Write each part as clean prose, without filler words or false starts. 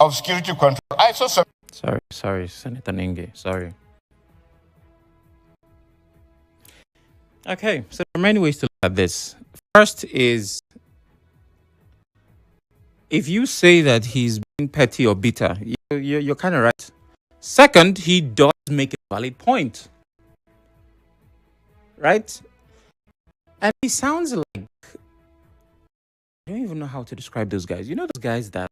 of security control. I saw some. Sorry, Senator Ningi. Sorry. Okay, so there are many ways to look at this. First is, if you say that he's being petty or bitter, you're kind of right. Second, he does make a valid point. Right? And it sounds like, I don't even know how to describe those guys. You know those guys that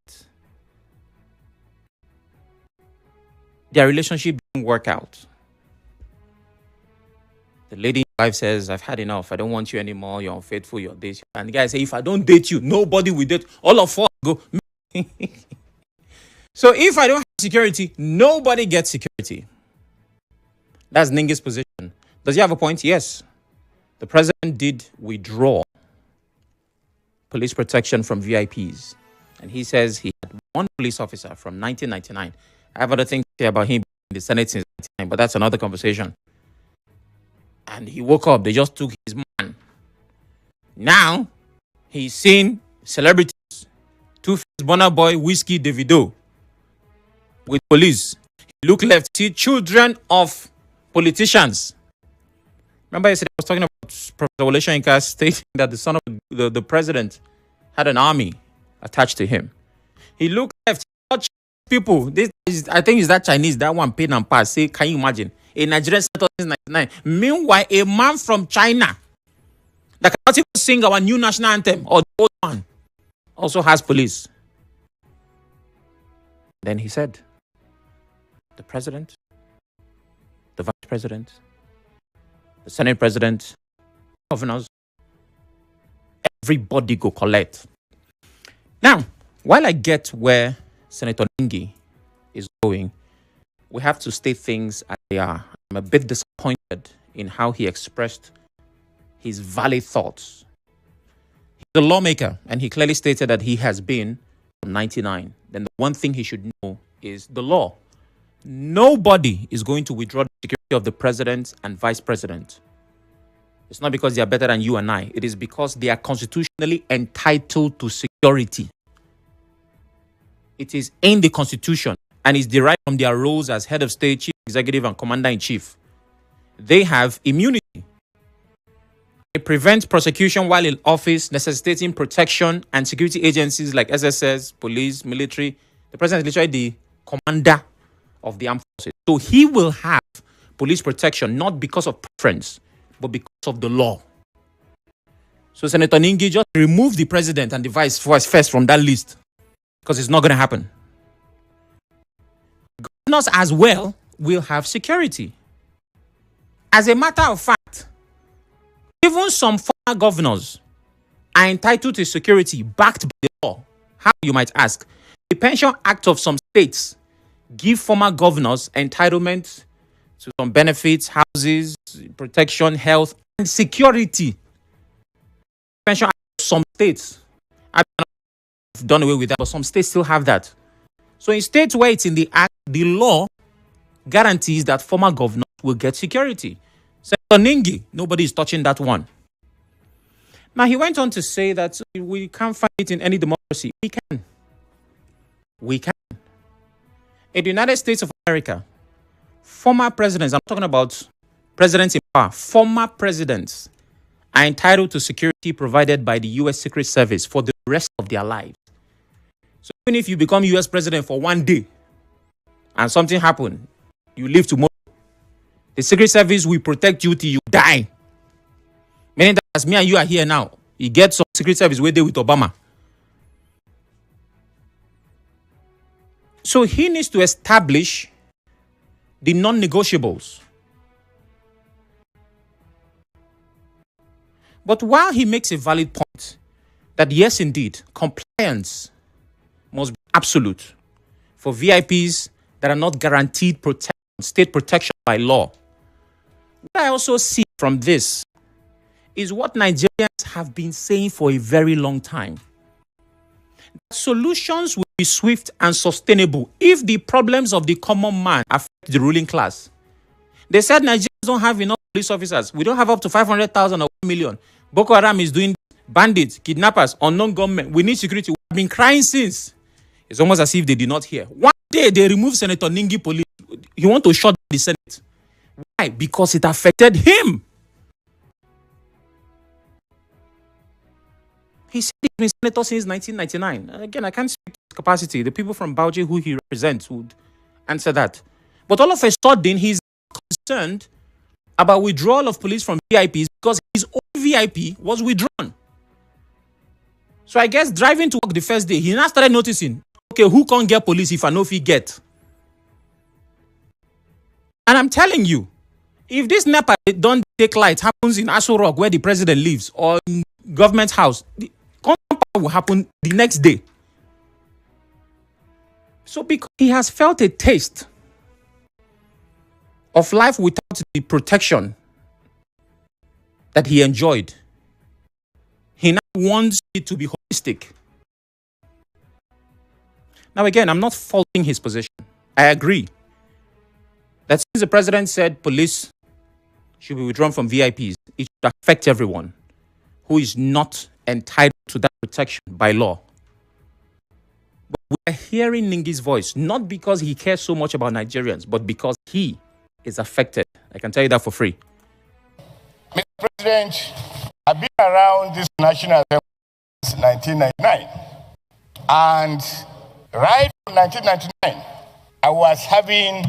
their relationship didn't work out. The lady wife says, I've had enough. I don't want you anymore. You're unfaithful. You're this. And the guy says, if I don't date you, nobody will date. All of us go. So if I don't have security, nobody gets security. That's Ningi's position. Does he have a point? Yes. The president did withdraw police protection from VIPs. And he says he had one police officer from 1999. I have other things to say about him in the Senate since 1999, but that's another conversation. And he woke up. They just took his man. Now, he's seen celebrities. Two-Face, Burna Boy, Whiskey, Davido. With police. He looked left. See children of politicians. Remember yesterday I was talking about Professor Wole Soyinka stating that the son of the president had an army attached to him. He looked left. People. This is, I think it's that Chinese, that one paid and pass. Say, can you imagine? A Nigerian senator since 1999. Meanwhile, a man from China that cannot even sing our new national anthem or the old one also has police. Then he said, the president, the vice president, the Senate president, governors, everybody go collect. Now, while I get where Senator Ningi is going, we have to state things as they are. I'm a bit disappointed in how he expressed his valid thoughts. He's a lawmaker, and he clearly stated that he has been from 99. Then the one thing he should know is the law. Nobody is going to withdraw the security of the president and vice president. It's not because they are better than you and I. It is because they are constitutionally entitled to security. It is in the Constitution and is derived from their roles as head of state, chief executive, and commander-in-chief. They have immunity. It prevents prosecution while in office, necessitating protection, and security agencies like SSS, police, military. The president is literally the commander of the armed forces. So he will have police protection, not because of preference, but because of the law. So Senator Ningi, just remove the president and the vice first from that list, because it's not going to happen. Governors as well will have security. As a matter of fact, even some former governors are entitled to security backed by the law. How, you might ask? The Pension Act of some states give former governors entitlement to some benefits, houses, protection, health, and security. Pension Act of some states, I've done away with that, but some states still have that. So in states where it's in the act, the law guarantees that former governors will get security. Senator Ningi, nobody is touching that one. Now, he went on to say that we can't find it in any democracy. We can. We can. In the United States of America, former presidents, I'm talking about presidents in power, former presidents are entitled to security provided by the U.S. Secret Service for the rest of their lives. So even if you become U.S. president for one day and something happened, you live tomorrow, the Secret Service will protect you till you die. Meaning that as me and you are here now, you get some Secret Service where they with Obama. So he needs to establish the non-negotiables. But while he makes a valid point that yes, indeed, compliance must be absolute for VIPs that are not guaranteed state protection by law, what I also see from this is what Nigerians have been saying for a very long time. That solutions will be swift and sustainable if the problems of the common man affect the ruling class. They said Nigerians don't have enough police officers. We don't have up to 500,000 or 1 million. Boko Haram is doing bandits, kidnappers, unknown gunmen. We need security. We've been crying since. It's almost as if they did not hear. One day they removed Senator Ningi police. He want to shut the Senate. Why? Because it affected him. He said he's been senator since 1999. And again, I can't speak to his capacity. The people from Bauchi who he represents would answer that. But all of a sudden, he's concerned about withdrawal of police from VIPs because his own VIP was withdrawn. So I guess driving to work the first day, he now started noticing, okay, who can't get police if I know if he get? And I'm telling you, if this NEPA don't take light happens in Aso Rock where the president lives or in government house, the will happen the next day. So because he has felt a taste of life without the protection that he enjoyed, he now wants it to be holistic. Now again, I'm not faulting his position. I agree that since the president said police should be withdrawn from VIPs, it should affect everyone who is not entitled to that protection by law. But we're hearing Ningi's voice, not because he cares so much about Nigerians, but because he is affected. I can tell you that for free. Mr. President, I've been around this National Assembly since 1999. And right from 1999, I was having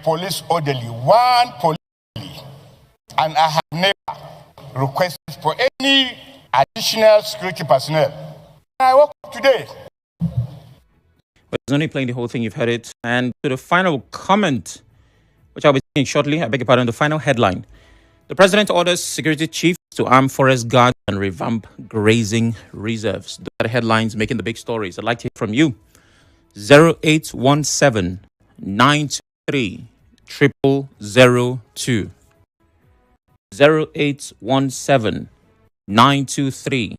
police orderly, one police orderly, and I have never requested for any additional security personnel. I woke up today. But it's only playing the whole thing, you've heard it. And to the final comment, which I'll be saying shortly, I beg your pardon, the final headline. The president orders security chiefs to arm forest guards and revamp grazing reserves. Those are the headlines making the big stories. I'd like to hear from you. 0817 923 0002. 0817 923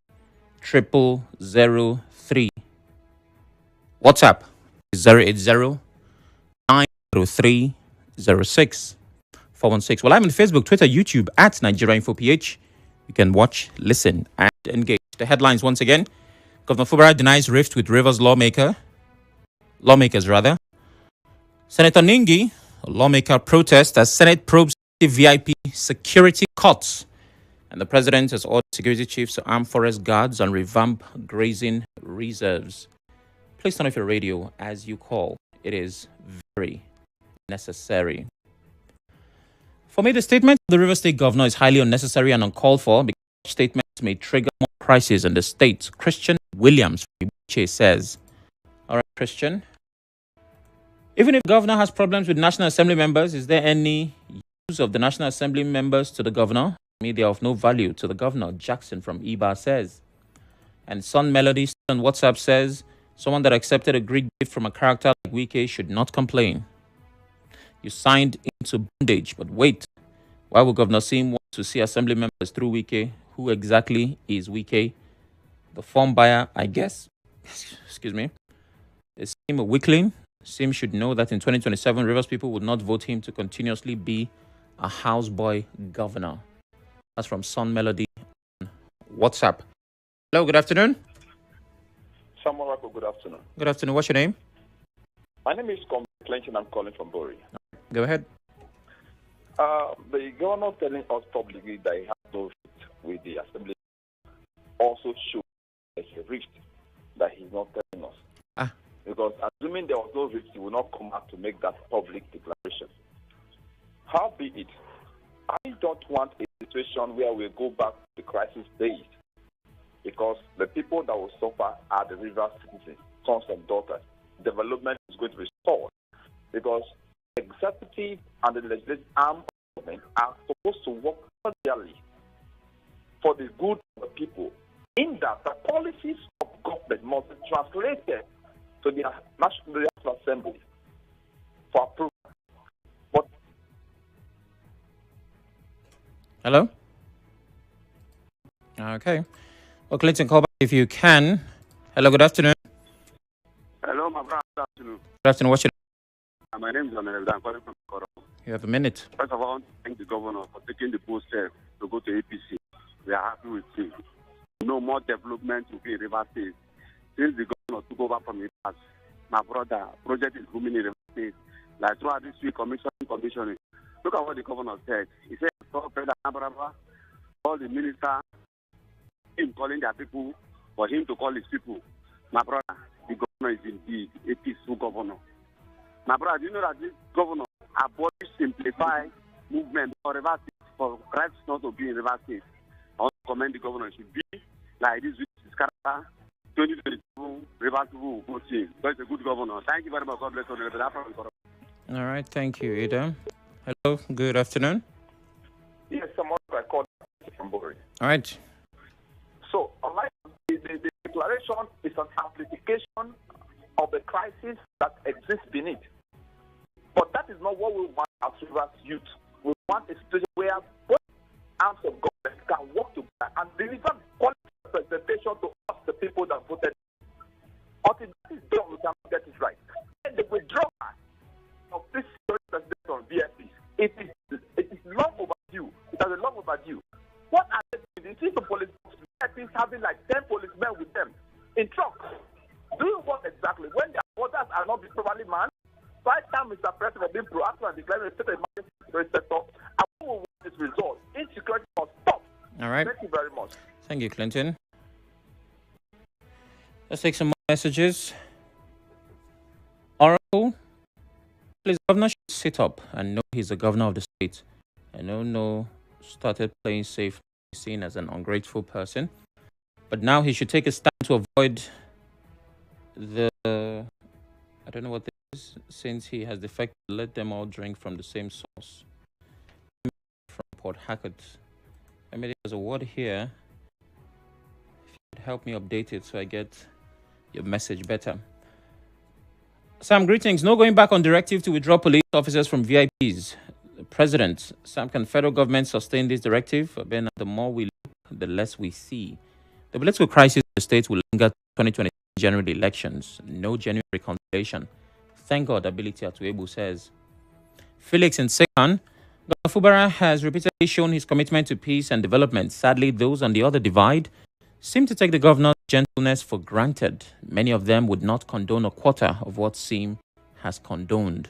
0003. WhatsApp is 080 903 06 416. Well, I'm on Facebook, Twitter, YouTube at Nigeria Info PH. You can watch, listen, and engage. The headlines once again. Governor Fubara denies rift with Rivers lawmakers. Senator Ningi, a lawmaker, protests as Senate probes VIP security cuts. And the president has ordered security chiefs to arm forest guards and revamp grazing reserves. Please turn off your radio as you call. It is very necessary. For me, the statement of the River State governor is highly unnecessary and uncalled for because such statements may trigger more crises in the state. Christian Williams from Ibuche says, all right, Christian, even if the governor has problems with National Assembly members, is there any use of the National Assembly members to the governor? They are of no value to the governor, Jackson from Iba says. And Sun Melody on WhatsApp says, someone that accepted a great gift from a character like Wike should not complain. You signed into bondage, but wait. Why would Governor Sim want to see assembly members through Wike? Who exactly is Wike? The form buyer, I guess. Excuse me. Is Sim a weakling? Sim should know that in 2027, Rivers people would not vote him to continuously be a houseboy governor. That's from Sun Melody on WhatsApp. Hello, good afternoon. Samuel, good afternoon. Good afternoon. What's your name? My name is Clinton. I'm calling from Bori. Go ahead. The governor telling us publicly that he has no rift with the assembly also shows there's a rift that he's not telling us. Because assuming there was no rift, he will not come out to make that public declaration. How be it? I don't want a situation where we go back to the crisis days, because the people that will suffer are the river citizens, sons and daughters. Development is going to be stalled because the executive and the legislative arm of government are supposed to work cordially for the good of the people, in that the policies of government must be translated to the National Assembly for approval. But hello? Okay. Well, Clinton, call back if you can. Hello, good afternoon. Hello, my brother. Good afternoon. Good afternoon. What's your name? My name is Honorable. I'm calling from Koro. You have a minute. First of all, I want to thank the governor for taking the bold step to go to APC. We are happy with him. No more development will be in River State. Since the governor took over from him, has my brother, project is booming in the state. Like throughout this week, commissioning. Look at what the governor said. He said, all the minister, him calling their people, for him to call his people. My brother, the governor is indeed a peaceful governor. My brother, do you know that this governor abolished simplify movement for reverse for crimes not to be in reverse state? I want to commend the governor. It should be like this with his character. 2022 reversible voting. So it's a good governor. Thank you very much. God bless you. All right, thank you, Ida. Hello, good afternoon. Yes, someone I called from Bori. All right. So, unlike the declaration is an amplification of the crisis that exists beneath. But that is not what we want as Rivers youth. We want a situation where both arms of government can work together and deliver quality representation to us, the people that voted. Until that is done, we cannot get it right. And the withdrawal of this president on VFPs, it is long overdue. It has a long overdue. What are they doing? You see the police VFPs having like 10 policemen with them in trucks. Doing what exactly? When their orders are not being properly manned, by the time Mr. President being proactive and declaring a state of emergency sector, and we will want this result. Insecurity must stop. All right. Thank you very much. Thank you, Clinton. Let's take some more messages. Oracle, please, governor should sit up and know he's the governor of the state. I know no started playing safe, seen as an ungrateful person, but now he should take a stand to avoid the, I don't know what this is, since he has defected, let them all drink from the same source. From Port Harcourt. I mean, there's a word here. If you could help me update it so I get your message better. Sam, greetings. No going back on directive to withdraw police officers from VIPs. President, Sam, can federal government sustain this directive? Ben, the more we look, the less we see. The political crisis in the state will linger 2020 general elections. No genuine reconciliation. Thank God, Ability Atuebu says. Felix in second. Fubara has repeatedly shown his commitment to peace and development. Sadly, those on the other divide seem to take the governor's gentleness for granted. Many of them would not condone a quarter of what Sim has condoned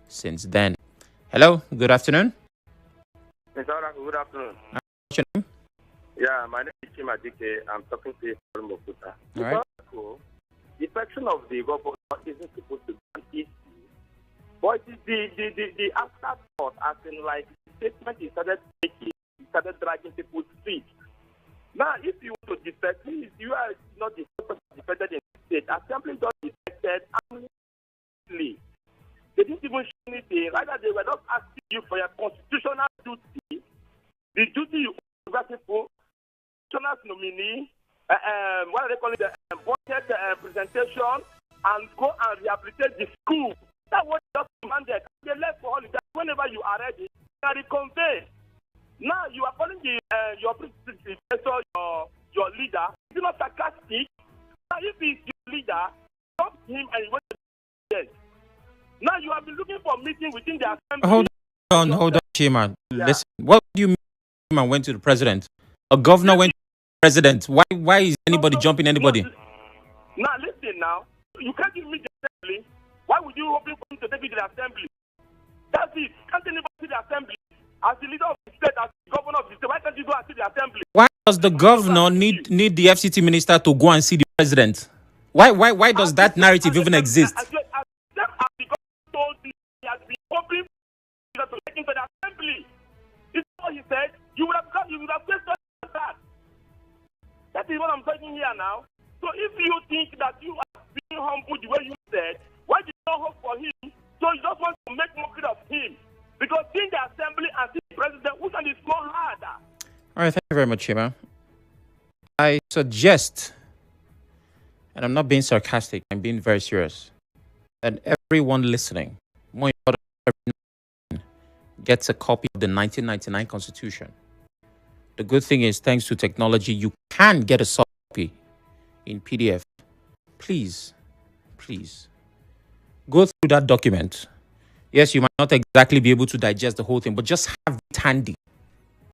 since then. Hello, good afternoon. Good afternoon. What's your name? Yeah, my name is Chimadike. I'm talking to you from Mokuta. All right. The person of the governor isn't supposed to be an issue. But the afterthought, as in like the statement he started making, he started dragging people's feet. Now, if you want to defect, please, you are not the first person defected in the state. Assembly just defected amicably. They didn't even show anything. Rather, they were not asking you for your constitutional duty, the duty you owe to people, constitutional nominee, what are they calling the budget presentation, and go and rehabilitate the school. That was just demanded. They left for holiday. Whenever you are ready, you can reconvene. Now you are calling your predecessor your leader. Is not sarcastic? Now if he's your leader, stop him and you want to yes. Now you have been looking for a meeting within the assembly. Hold on, Chairman. Yeah. Listen, what do you mean Chairman went to the president? A governor went to the president. Why is anybody jumping anybody? Now listen now. You can't give me the assembly. Why would you hoping for him to take it to the assembly? That's it. Can't anybody see the assembly? As the leader of the state, as the governor of the state, why can't you go and see the assembly? Why does the governor need the FCT minister to go and see the president? Why does that narrative even exist? As the governor told you, he has been hoping to take him to the assembly. This is what he said. You would have faced that. That is what I'm saying here now. So if you think that you are being humble the way you said, why did you not hope for him? So you just want to make mockery of him. Because in the assembly and the president, which one is more harder? All right, thank you very much, Chima. I suggest, and I'm not being sarcastic, I'm being very serious, that everyone listening, more important, gets a copy of the 1999 Constitution. The good thing is, thanks to technology, you can get a soft copy in PDF. Please, go through that document. Yes, you might not exactly be able to digest the whole thing, but just have it handy.